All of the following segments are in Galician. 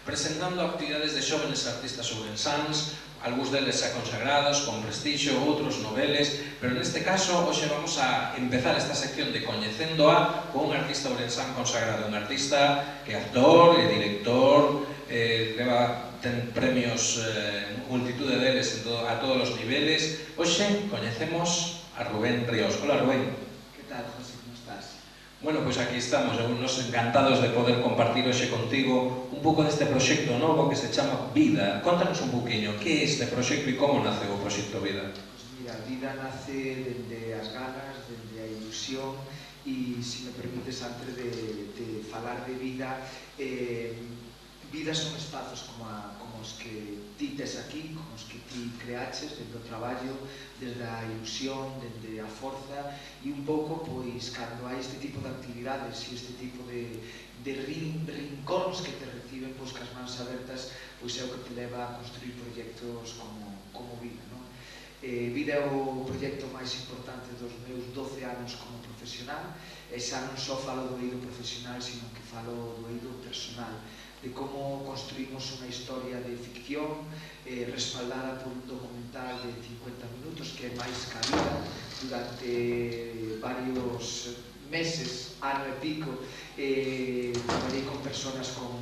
presentando actividades de xóvenes artistas ourensáns, algúns deles xa consagrados, con prestixio, outros noveles, pero neste caso, hoxe vamos a empezar esta sección de Coñecendo con un artista ourensán consagrado, un artista que é actor, é director, ten premios, multitude deles a todos os niveles. Hoxe coñecemos a Rubén Ríos. Hola, Rubén. Que tal, José, como estás? Bueno, pois aquí estamos, nos encantados de poder compartir hoxe contigo un pouco deste proxecto novo que se chama Vida. Contanos un pouquiño, que é este proxecto e como nace o proxecto Vida? Pois mira, Vida nace dende as ganas, dende a ilusión e, se me permites, antes de falar de vida, vida son espazos como os que ti tes aquí, como os que ti creaches, dende o traballo, desde a ilusión, dende a forza, e un pouco, pois, cando hai este tipo de actividades e este tipo de rincóns que te reciben, pois, cas mans abertas, pois é o que te leva a construir proxectos como Vida, non? Vida é o proxecto máis importante dos meus 12 anos como profesional, e xa non só falo do eido profesional, sino que falo do eido personal, de como construímos unha historia de ficción respaldada por un documental de 50 minutos que é máis que a vida. Durante varios meses, ano e pico, traballei con persoas con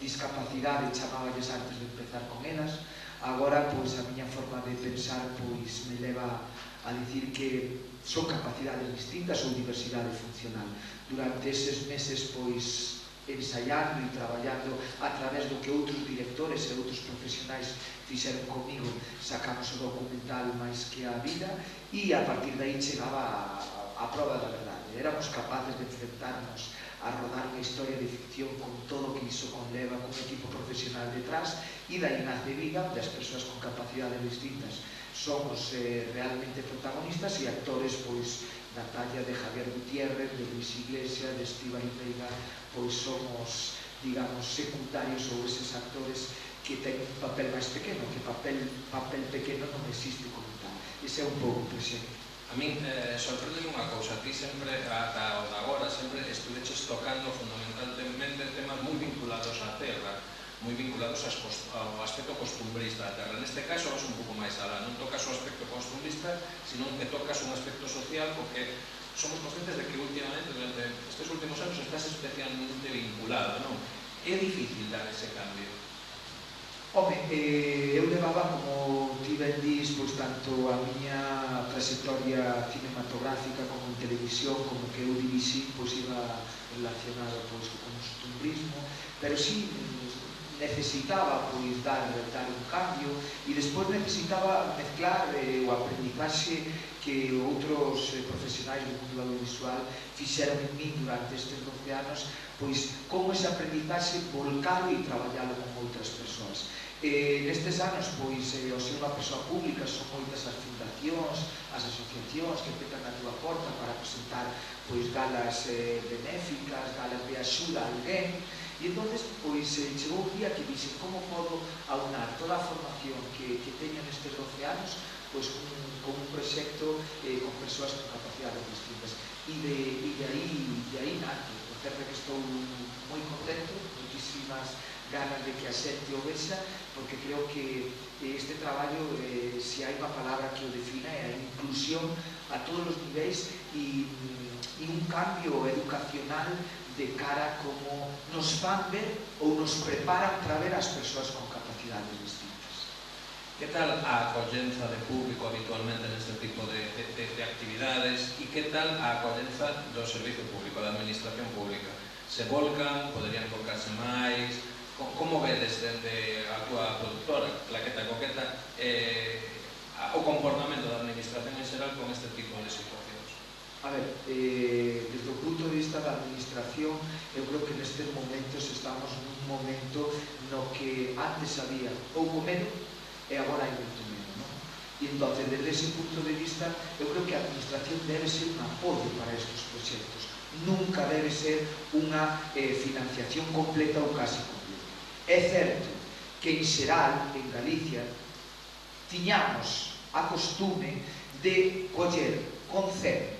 discapacidade, chamáballes antes de empezar con elas. Agora, pois, a miña forma de pensar, pois, me leva a dicir que son capacidades distintas ou diversidade funcional. Durante eses meses, pois, ensaiando e traballando a través do que outros directores e outros profesionais fixeron comigo, sacamos o documental Máis que a Vida, e a partir de aí chegaba a prova da verdade. Éramos capaces de enfrentarnos a rodar unha historia de ficción con todo o que iso conleva, con un equipo profesional detrás, e dai nace Vida, onde as persoas con capacidades distintas somos realmente protagonistas e actores, pois, da talla de Javier Gutiérrez, de Luis Iglesias, de Estíbaliz Veiga, pois somos, digamos, secundarios ou eses actores que ten un papel máis pequeno, que papel pequeno non existe como tal. Ese é un pouco o proxecto. A min sorprende unha cousa, ti sempre, ata o de agora, sempre estuveches tocando fundamentalmente temas moi vinculados á terra, moi vinculados ao aspecto costumbrista da terra. Neste caso, vas un pouco máis alá, non tocas o aspecto costumbrista, sino que tocas un aspecto social, porque somos conscientes de que últimamente, durante estes últimos anos, estás especialmente vinculado, non? É difícil dar ese cambio? Home, eu levaba, como ti ben dis, pois tanto a miña trayectoria cinematográfica como en televisión, como que eu dirixí, pois iba relacionado pois con o costumbrismo, pero sí necesitaba pois dar un cambio, e despois necesitaba mezclar o aprendizaxe que outros profesionais do mundo audiovisual fixeron en mí durante estes 12 anos, pois como ese aprendizaxe volcalo e traballalo con outras persoas. Nestes anos, pois, ao ser unha persoa pública, son moitas as fundacións, as asociacións que petan a túa porta para presentar pois galas benéficas, galas de axuda a alguén. E entón, pois, chegou un día que dixen como podo aunar toda a formación que teño nestes 12 anos pois con un proxecto con persoas con capacidades distintas. E de aí nace. Por certo que estou moi contento, moitísimas ganas de que a xente o vexa, porque creo que este traballo, se hai unha palabra que o defina, é a inclusión a todos os niveis e un cambio educacional de cara a como nos fan ver ou nos preparan para ver as persoas con capacidades distintas. Que tal a acollenza de público habitualmente neste tipo de actividades e que tal a acollenza do servicio público, da administración pública? Se volcan, poderían volcarse máis? Como vedes desde a túa productora, Claqueta Coqueta, o comportamento da administración en xeral con este tipo de situacións? A ver, desde o punto de vista da administración, eu creo que nestes momentos estamos nun momento no que antes había pouco medo e agora hai moito medo, non? E entón, desde ese punto de vista, eu creo que a administración debe ser un apoio para estes proxectos. Nunca debe ser unha financiación completa ou casi completa. É certo que en xeral, en Galicia, tiñamos a costume de coller con 100,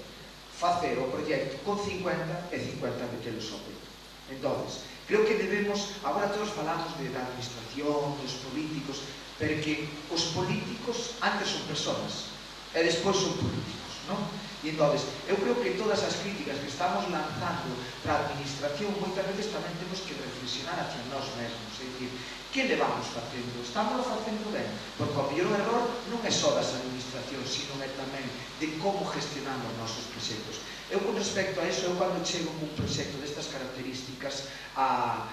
facer o proxecto con 50 e 50 metelos ao peito. Entón, Creo que debemos, agora todos falamos da administración, dos políticos, pero que os políticos antes son personas e despois son políticos, non? E entón, eu creo que todas as críticas que estamos lanzando para a administración moitas veces tamén temos que reflexionar hacia nós mesmos, é dicir, que levamos facendo? Estamos facendo ben? Porque o mellor error non é só das administracións, sino é tamén de como gestionamos os nosos proxectos. Eu, con respecto a eso, eu cando chego con un proxecto destas características a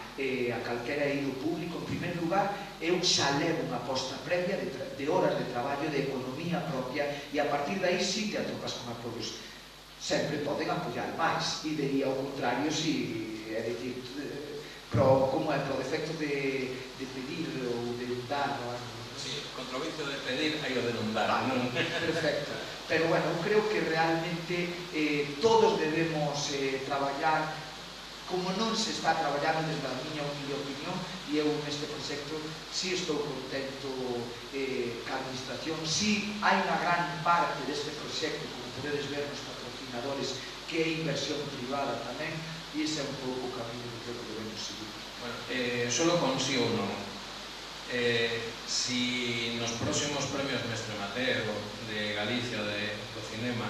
calquera eido público, en primeiro lugar, eu xa levo unha aposta previa de horas de traballo, de economía propia, e a partir de aí sí te atopas con apoios. Sempre poden apoiar máis, e diría ao contrario, si, é dicir, como é, pro defecto de pedir ou de dar, non? Sí, contra o vicio de pedir hai o de non dar, non? Perfecto. Pero, bueno, eu creo que realmente todos debemos traballar como non se está traballando desde a miña humilde opinión, e eu neste proxecto si estou contento ca administración, si hai unha gran parte deste proxecto, como podedes ver nos patrocinadores, que é inversión privada tamén, e ese é un pouco o camiño que creo que debemos seguir. Bueno, solo con sí ou non. Si nos próximos premios Mestre Mateo de Galicia do cinema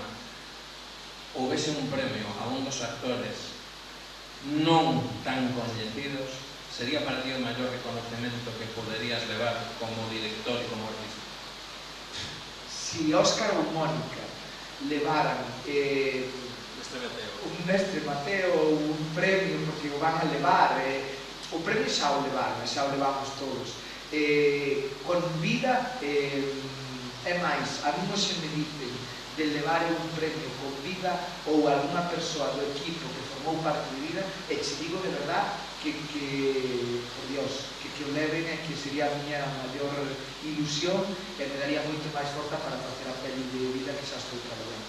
houvese un premio a un dos actores non tan coñecidos, sería para ti o maior reconocemento que poderías levar como director e como artista? Si Óscar ou Mónica levaran un Mestre Mateo ou un premio, porque o van a levar, o premio xa o levaron, xa o levamos todos, con vida, é máis, a mí non se me dicen de levar un premio con vida ou algunha persoa do equipo que formou parte de vida, e che digo de verdad que por Dios, que o leven, que sería a miña maior ilusión, e me daría moito máis forza para facer a peli de vida que xa estou traballando.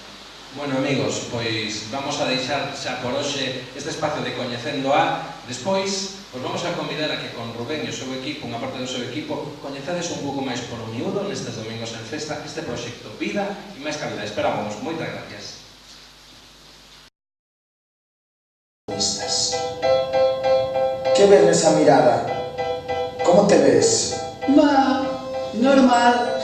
Bueno, amigos, pois vamos a deixar xa por hoxe este espacio de Coñecendo a. Despois, pois vamos a convidar a que con Rubén e o seu equipo, unha parte do seu equipo, coñecedes un pouco máis por o miúdo nestes domingos en festa este proxecto Vida e máis calidad. Esperamos. Moitas gracias. Que ves nesa mirada? Como te ves? Normal.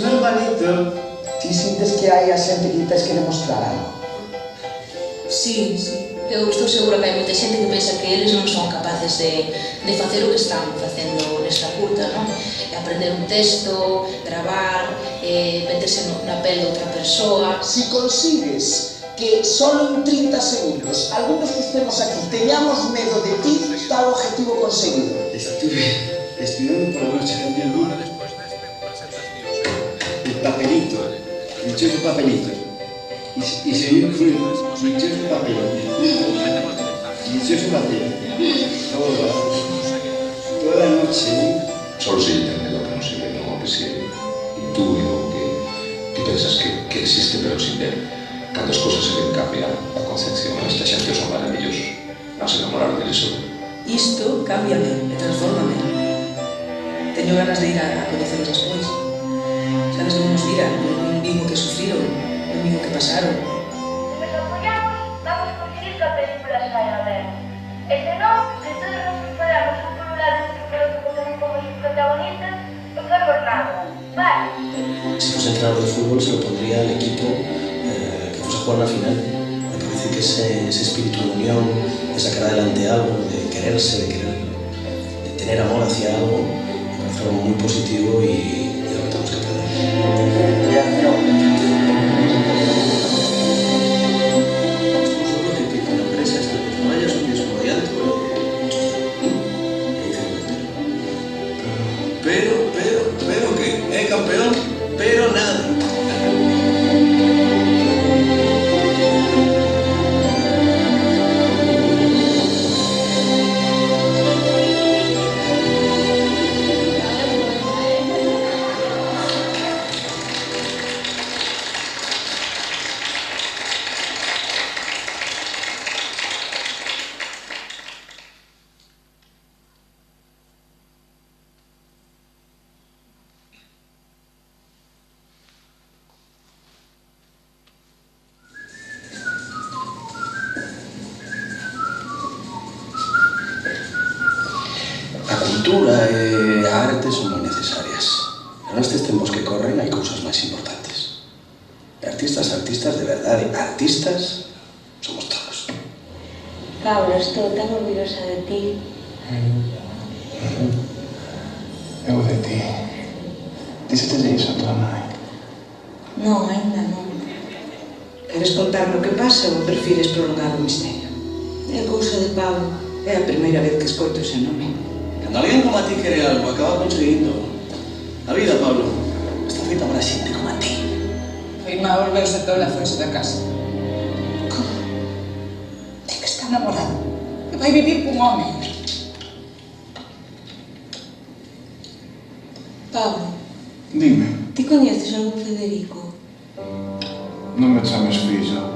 Normalito. Ti sintes que hai a xente que tes que demostrar algo? Sí. Eu estou segura que hai moita xente que pensa que eles non son capaces de facer o que están facendo nesta curta, non? Aprender un texto, gravar, meterse na pel de outra persoa. Si consigues que solo en 30 segundos algunos que estemos aquí teñamos medo de ti, está o objetivo conseguido. Estuve estudiando por la noche, cambié el libro. El papelito, dichoso papelito. Y se oye fue dichoso papelito. Dichoso papelito. Toda la noche. Solo se entiende lo que no se ve, no que se intuye o que pensas que existe pero sin ver. Cuando as cosas se ven cambia a concepción. Esta xente son maravillosos. Non se enamoraron de iso. Isto cámbiame e transfórmame. Teño ganas de ir a coñeceros despois. Sabes como nos viran, non mismo que sufriron, non mismo que pasaron. Se nos apoyamos, vamos a conseguir que a película saia ben. E se non, se todos nos preparamos un por un lado e outro por outro porque non somos os protagonistas, non femos nada. Vale. Si fuese entrenador de fútbol se lo pondría al equipo que fuese a jugar la final. Me parece que ese espíritu de unión, de sacar adelante algo, de quererse, de tener amor hacia algo, me parece algo muy positivo y algo que tenemos que aprender. Seguro que con la empresa esta que no haya un desarrollante Pero ¿qué? Campeón? Pero nada. cultura e a arte son moi necesarias. Pero nestes tempos que corren hai cousas máis importantes. Artistas de verdade, artistas somos todos. Pablo, estou tan orgullosa de ti. Eu de ti. Díxete iso a tua nai? Non, ainda non. Queres contarme o que pasa ou prefires prolongar o misterio? É cousa de Pablo. É a primeira vez que escoito ese nome. Cando alguén como a ti quere algo, acaba conseguindo. A vida, Pablo, está feita para xente como a ti. A irmá volveuse tola e foise da casa. Como? É que está namorado. E vai vivir cun home. Pablo, Dime, ti coñeces algún Federico? non me chames fillo.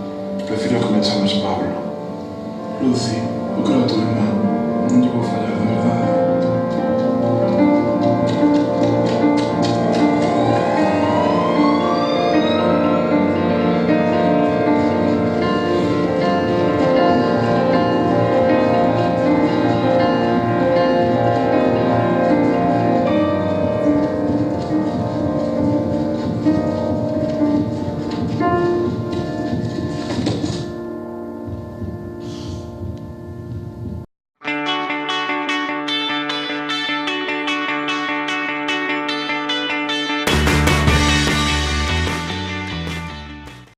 Prefiro que me chames Pablo. Lucy, eu creo a tua irmá. Non lle vou fallar.